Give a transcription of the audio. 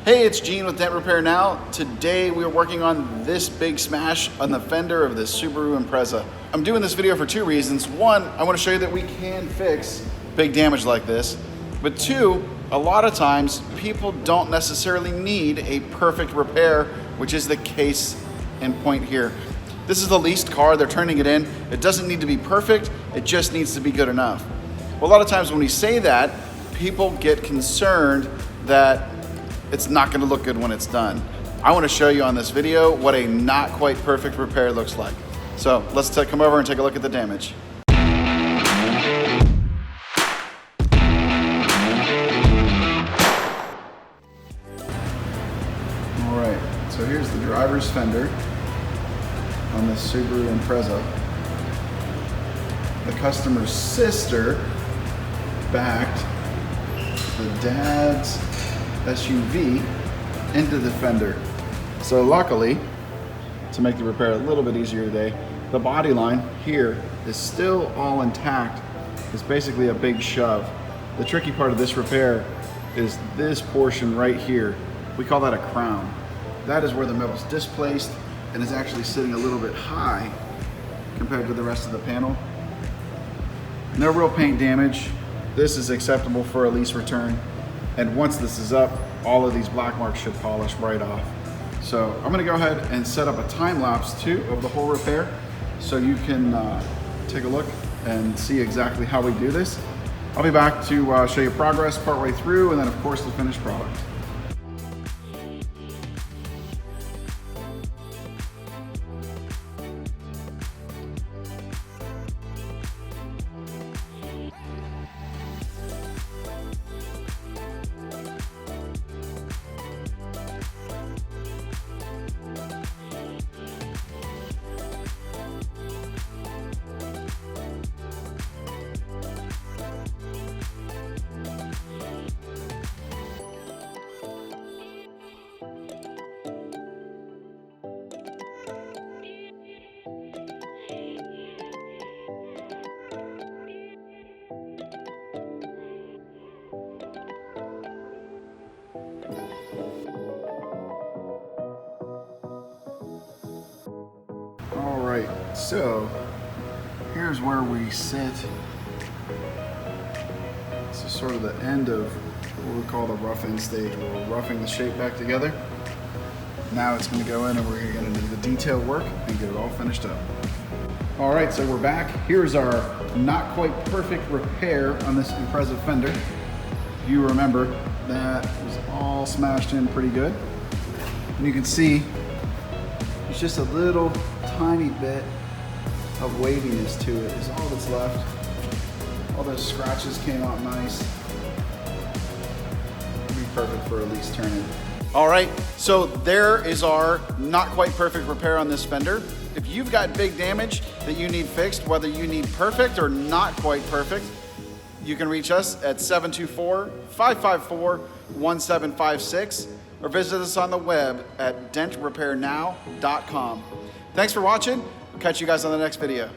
Hey, it's Gene with Dent Repair Now. Today we are working on this big smash on the fender of this Subaru Impreza. I'm doing this video for two reasons. One, I want to show you that we can fix big damage like this. But two, a lot of times people don't necessarily need a perfect repair, which is the case in point here. This is the leased car, they're turning it in. It doesn't need to be perfect, it just needs to be good enough. Well, a lot of times when we say that, people get concerned that it's not gonna look good when it's done. I wanna show you on this video what a not quite perfect repair looks like. So let's come over and take a look at the damage. All right, so here's the driver's fender on this Subaru Impreza. The customer's sister backed the dad's SUV into the fender. So luckily, to make the repair a little bit easier today, the body line here is still all intact. It's basically a big shove. The tricky part of this repair is this portion right here. We call that a crown. That is where the metal's displaced and is actually sitting a little bit high compared to the rest of the panel. No real paint damage. This is acceptable for a lease return. And once this is up, all of these black marks should polish right off. So I'm gonna go ahead and set up a time lapse too of the whole repair so you can take a look and see exactly how we do this. I'll be back to show you progress partway through and then of course the finished product. All right, so here's where we sit. This is sort of the end of what we call the roughing stage, where we're roughing the shape back together. Now it's gonna go in and we're gonna get into the detail work and get it all finished up. All right, so we're back. Here's our not quite perfect repair on this Impreza fender. You remember that was all smashed in pretty good. And you can see there's just a little tiny bit of waviness to it is all that's left. All those scratches came out nice. It'd be perfect for a lease turn-in. All right, so there is our not quite perfect repair on this fender. If you've got big damage that you need fixed, whether you need perfect or not quite perfect, you can reach us at 724-554-1756 or visit us on the web at dentrepairnow.com. Thanks for watching. We'll catch you guys on the next video.